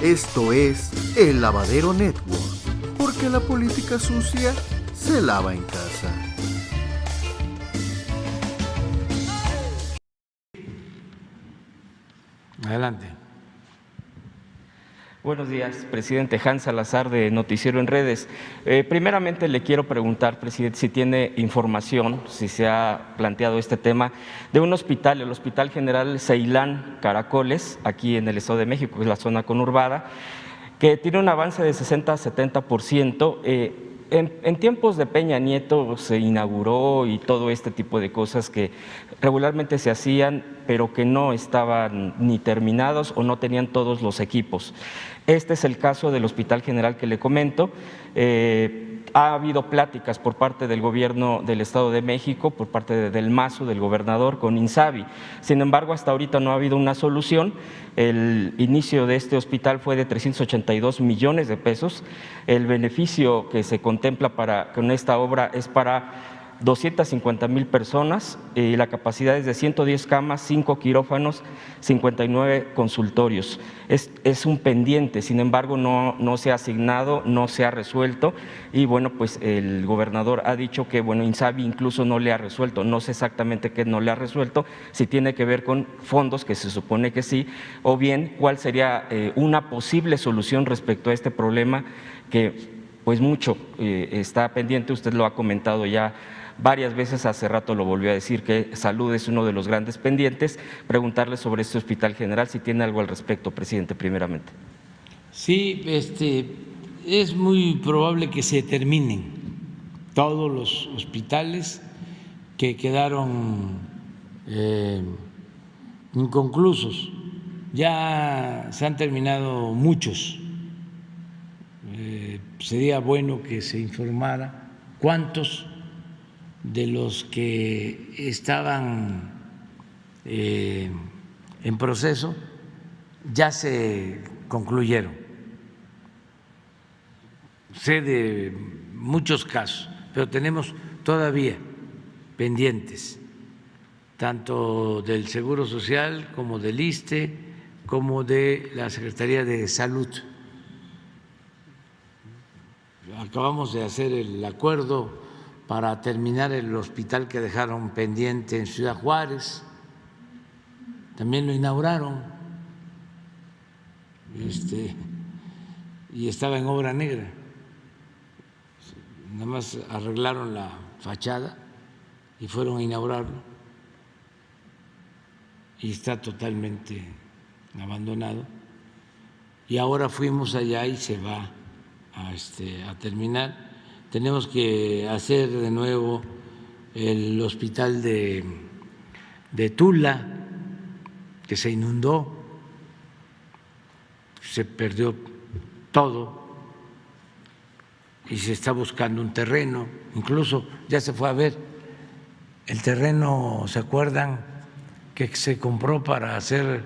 Esto es El Lavadero Network, porque la política sucia se lava en casa. Adelante. Buenos días, presidente. Hans Salazar, de Noticiero en Redes. Primeramente le quiero preguntar, presidente, si tiene información, si se ha planteado este tema, de un hospital, el Hospital General Ceilán Caracoles, aquí en el Estado de México, que es la zona conurbada, que tiene un avance de 60-70%. En tiempos de Peña Nieto se inauguró y todo este tipo de cosas que regularmente se hacían, pero que no estaban ni terminados o no tenían todos los equipos. Este es el caso del Hospital General que le comento. Ha habido pláticas por parte del gobierno del Estado de México, por parte del Mazo, del gobernador, con Insabi. Sin embargo, hasta ahorita no ha habido una solución. El inicio de este hospital fue de 382 millones de pesos. El beneficio que se contempla con esta obra es para 250,000 personas, y la capacidad es de 110 camas, 5 quirófanos, 59 consultorios. Es un pendiente, sin embargo no se ha asignado, no se ha resuelto, y bueno, pues el gobernador ha dicho que bueno, Insabi incluso no le ha resuelto. No sé exactamente qué no le ha resuelto, si tiene que ver con fondos, que se supone que sí, o bien cuál sería una posible solución respecto a este problema que pues mucho está pendiente. Usted lo ha comentado ya varias veces, hace rato lo volvió a decir, que salud es uno de los grandes pendientes. Preguntarle sobre este Hospital General, si tiene algo al respecto, presidente, primeramente. Sí, es muy probable que se terminen todos los hospitales que quedaron inconclusos. Ya se han terminado muchos. Sería bueno que se informara cuántos de los que estaban en proceso ya se concluyeron. Sé de muchos casos, pero tenemos todavía pendientes, tanto del Seguro Social como del ISSSTE, como de la Secretaría de Salud. Acabamos de hacer el acuerdo para terminar el hospital que dejaron pendiente en Ciudad Juárez. También lo inauguraron y estaba en obra negra. Nada más arreglaron la fachada y fueron a inaugurarlo, y está totalmente abandonado. Y ahora fuimos allá y se va a terminar. Tenemos que hacer de nuevo el hospital de Tula, que se inundó, se perdió todo y se está buscando un terreno. Incluso ya se fue a ver el terreno, ¿se acuerdan? Que se compró para hacer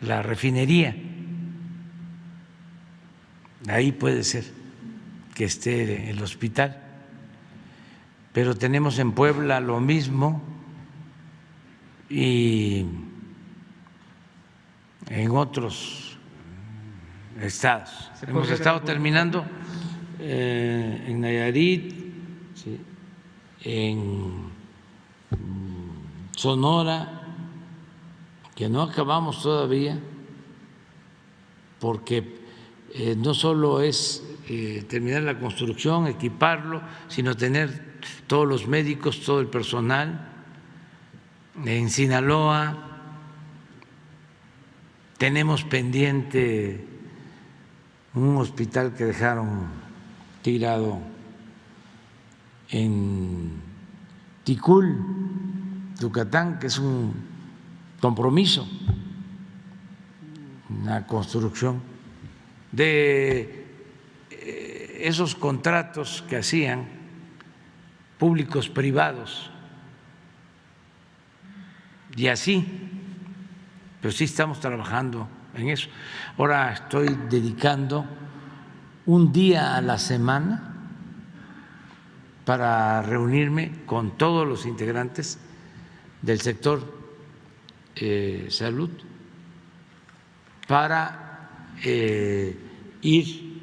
la refinería. Ahí puede ser que esté el hospital, pero tenemos en Puebla lo mismo y en otros estados. Hemos estado terminando en Nayarit, ¿sí?, en Sonora, que no acabamos todavía, porque no solo es terminar la construcción, equiparlo, sino tener todos los médicos, todo el personal. En Sinaloa tenemos pendiente un hospital que dejaron tirado en Ticul, Yucatán, que es un compromiso, una construcción de esos contratos que hacían públicos privados, y así, pero sí estamos trabajando en eso. Ahora estoy dedicando un día a la semana para reunirme con todos los integrantes del sector salud para ir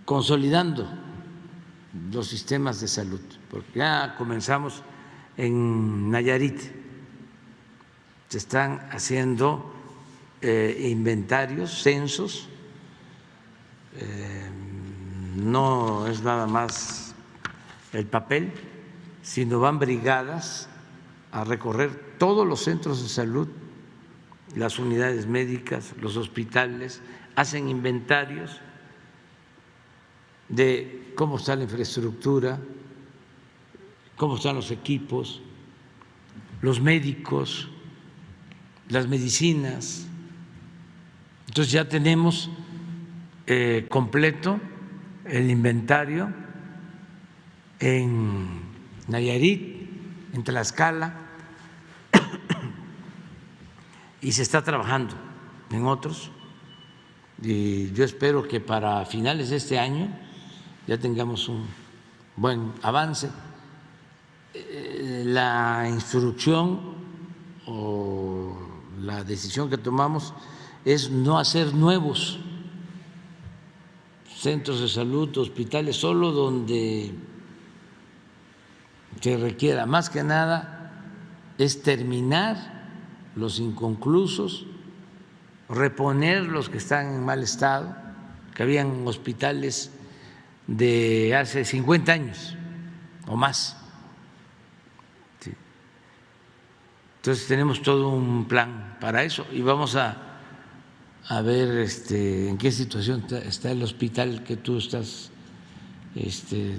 consolidando los sistemas de salud, porque ya comenzamos en Nayarit, se están haciendo inventarios, censos, no es nada más el papel, sino van brigadas a recorrer todos los centros de salud, las unidades médicas, los hospitales, hacen inventarios de cómo está la infraestructura, cómo están los equipos, los médicos, las medicinas. Entonces ya tenemos completo el inventario en Nayarit, en Tlaxcala, y se está trabajando en otros, y yo espero que para finales de este año ya tengamos un buen avance. La instrucción o la decisión que tomamos es no hacer nuevos centros de salud, hospitales, solo donde se requiera. Más que nada es terminar los inconclusos, reponer los que están en mal estado, que habían hospitales de hace 50 años o más. Sí. Entonces tenemos todo un plan para eso y vamos a ver en qué situación está el hospital que tú estás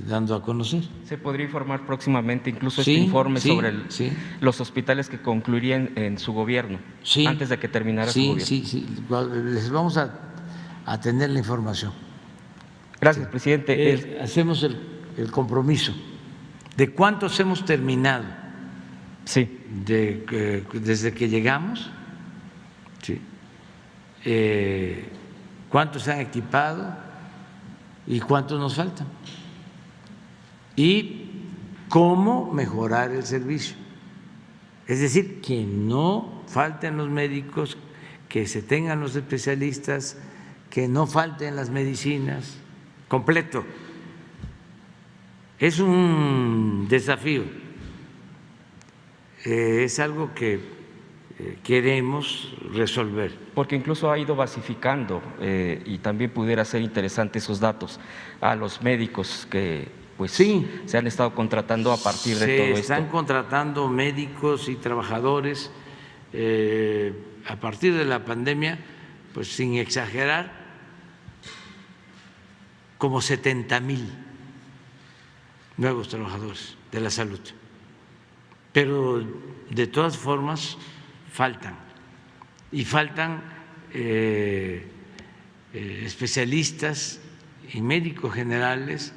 dando a conocer. ¿Se podría informar próximamente incluso Sí, este informe sí, sobre sí. los hospitales que concluirían en su gobierno, Sí, antes de que terminara su sí, gobierno? sí, les vamos a tener la información. Gracias, presidente. Hacemos el compromiso de cuántos hemos terminado Sí, desde que llegamos, sí. Cuántos se han equipado y cuántos nos faltan, y cómo mejorar el servicio. Es decir, que no falten los médicos, que se tengan los especialistas, que no falten las medicinas, completo. Es un desafío, es algo que queremos resolver. porque incluso ha ido basificando y también pudiera ser interesante esos datos a los médicos que pues Sí. se han estado contratando a partir de todo Se están esto. contratando médicos y trabajadores a partir de la pandemia, pues sin exagerar, como 70,000 nuevos trabajadores de la salud. Pero de todas formas faltan, y faltan especialistas y médicos generales,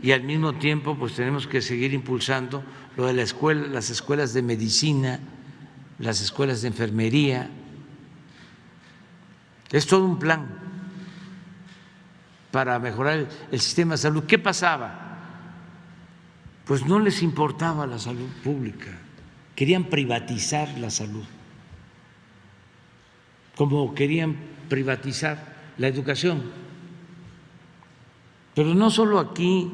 y al mismo tiempo pues tenemos que seguir impulsando lo de las escuelas de medicina, las escuelas de enfermería. Es todo un plan para mejorar el sistema de salud. ¿Qué pasaba? Pues no les importaba la salud pública, querían privatizar la salud, como querían privatizar la educación. Pero no solo aquí,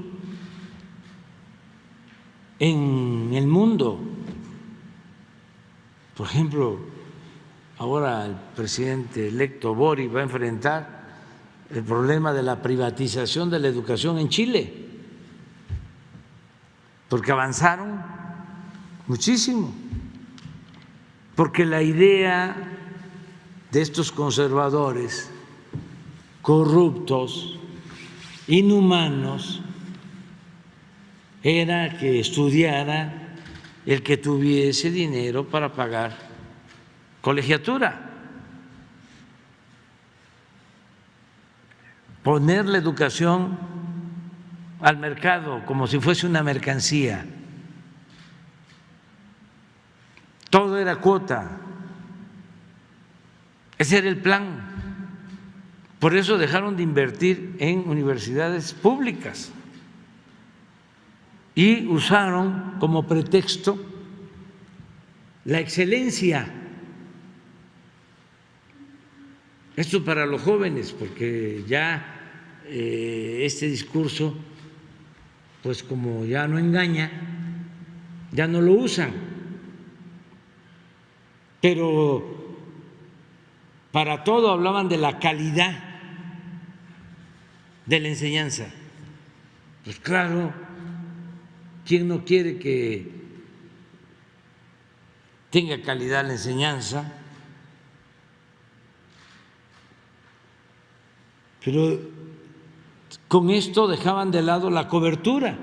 en el mundo. Por ejemplo, ahora el presidente electo Boric va a enfrentar el problema de la privatización de la educación en Chile, porque avanzaron muchísimo, porque la idea de estos conservadores corruptos, inhumanos, era que estudiara el que tuviese dinero para pagar colegiatura, poner la educación al mercado como si fuese una mercancía. Todo era cuota. Ese era el plan. Por eso dejaron de invertir en universidades públicas y usaron como pretexto la excelencia. Esto para los jóvenes, porque ya este discurso, pues como ya no engaña, ya no lo usan. Pero para todo hablaban de la calidad de la enseñanza. Pues claro, ¿quién no quiere que tenga calidad la enseñanza? Pero con esto dejaban de lado la cobertura,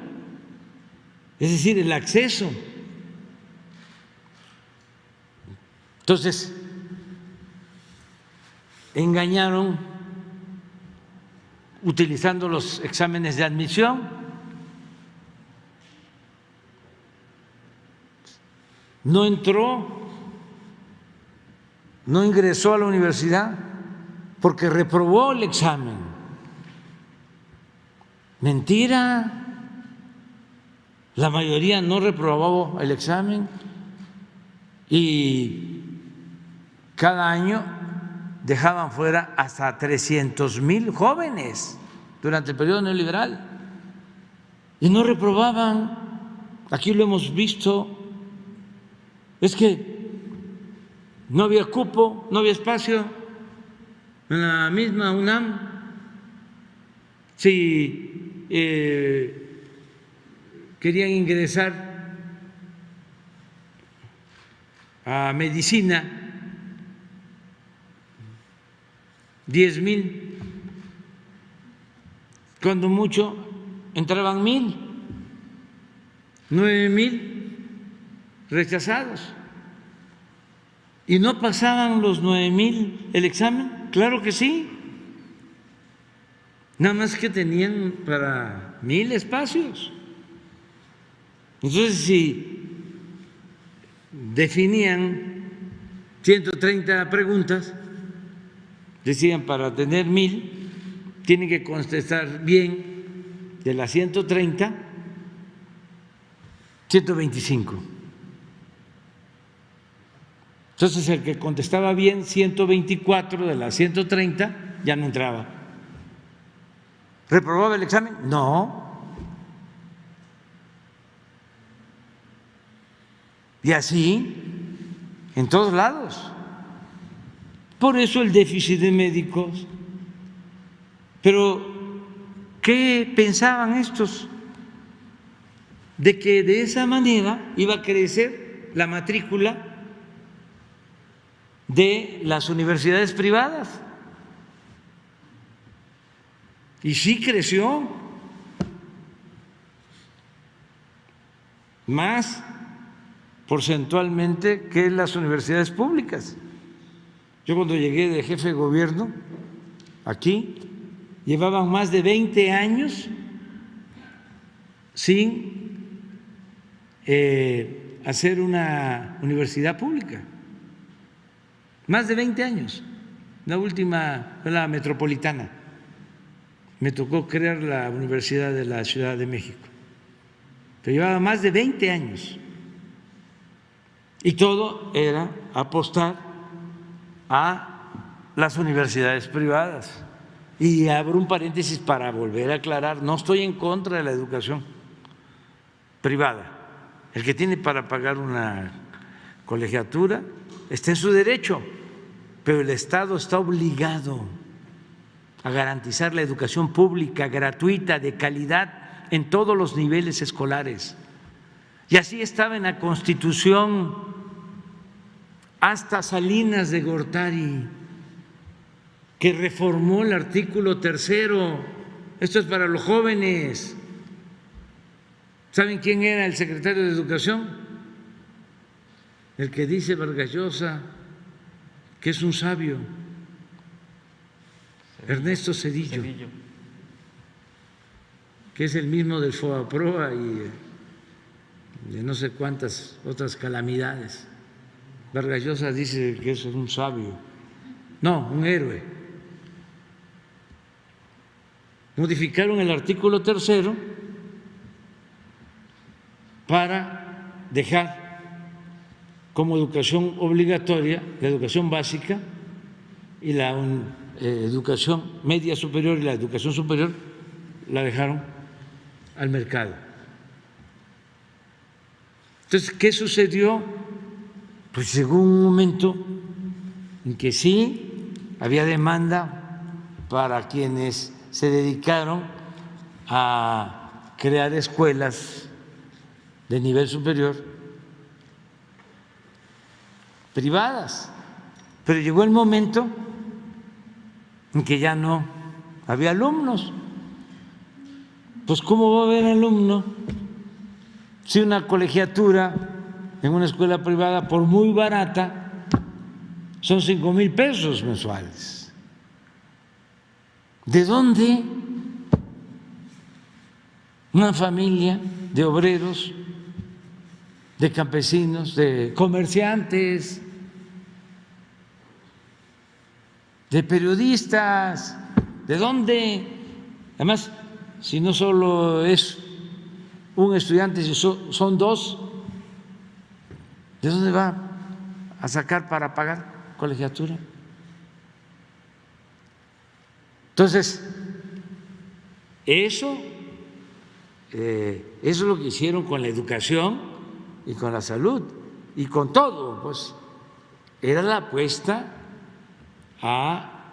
es decir, el acceso. Entonces, engañaron utilizando los exámenes de admisión. No entró, no ingresó a la universidad porque reprobó el examen. Mentira, la mayoría no reprobó el examen y cada año dejaban fuera hasta 300,000 jóvenes durante el periodo neoliberal y no reprobaban. Aquí lo hemos visto. Es que no había cupo, no había espacio en la misma UNAM. Si querían ingresar a medicina, 10,000, cuando mucho entraban 1,000, 9,000 rechazados. ¿Y no pasaban los 9,000 el examen? Claro que sí. Nada más que tenían para 1,000 espacios. Entonces, si definían 130 preguntas, decían para tener 1,000, tienen que contestar bien de las 130, 125. Entonces, el que contestaba bien 124 de las 130 ya no entraba. ¿Reprobaba el examen? No. Y así en todos lados. Por eso el déficit de médicos. Pero ¿qué pensaban estos? De que de esa manera iba a crecer la matrícula de las universidades privadas. Y sí creció más porcentualmente que las universidades públicas. Yo cuando llegué de jefe de gobierno aquí, llevaban más de 20 años sin hacer una universidad pública. Más de 20 años. La última fue la Metropolitana. Me tocó crear la Universidad de la Ciudad de México. Pero llevaba más de 20 años. Y todo era apostar a las universidades privadas. Y abro un paréntesis para volver a aclarar, no estoy en contra de la educación privada. El que tiene para pagar una colegiatura está en su derecho, pero el Estado está obligado a garantizar la educación pública, gratuita, de calidad en todos los niveles escolares. Y así estaba en la Constitución hasta Salinas de Gortari, que reformó el artículo 3. Esto es para los jóvenes. ¿Saben quién era el secretario de Educación? El que dice Vargas Llosa que es un sabio, Ernesto Zedillo, que es el mismo del FOAPROA y de no sé cuántas otras calamidades. Vargas Llosa dice que es un sabio, no, un héroe. Modificaron el artículo 3 para dejar como educación obligatoria, la educación básica y la educación media superior y la educación superior la dejaron al mercado. Entonces, ¿qué sucedió? Pues llegó un momento en que sí había demanda para quienes se dedicaron a crear escuelas de nivel superior privadas, pero llegó el momento en que ya no había alumnos. Pues ¿cómo va a haber alumno si una colegiatura en una escuela privada, por muy barata, son 5,000 pesos mensuales? ¿De dónde una familia de obreros, de campesinos, de comerciantes, de periodistas, de dónde? Además, si no solo es un estudiante, si son dos, ¿de dónde va a sacar para pagar colegiatura? Entonces, eso es lo que hicieron con la educación y con la salud y con todo, pues era la apuesta a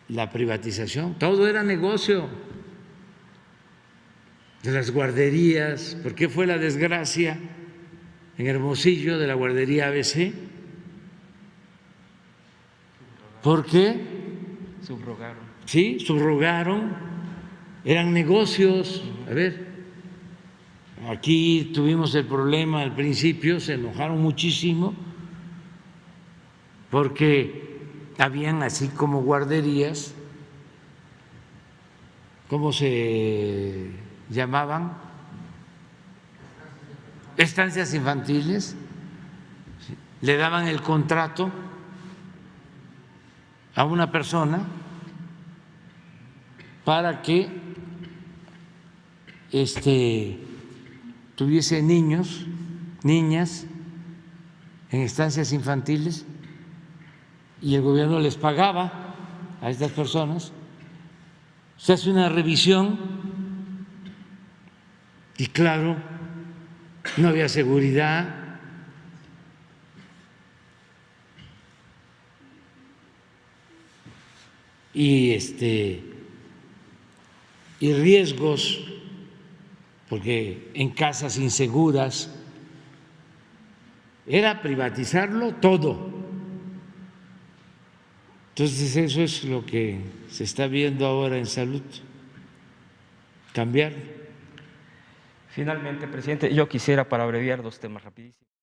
la privatización, todo era negocio. De las guarderías, ¿por qué fue la desgracia en Hermosillo de la guardería ABC? ¿Por qué? Subrogaron. Sí, subrogaron, eran negocios. A ver, aquí tuvimos el problema al principio, se enojaron muchísimo porque habían así como guarderías, ¿cómo se llamaban? Estancias infantiles. Le daban el contrato a una persona para que tuviese niños, niñas en estancias infantiles, y el gobierno les pagaba a estas personas. Se hace una revisión y claro, no había seguridad, y riesgos, porque en casas inseguras era privatizarlo todo. Entonces eso es lo que se está viendo ahora en salud, cambiar. Finalmente, presidente, yo quisiera, para abreviar, dos temas rapidísimos.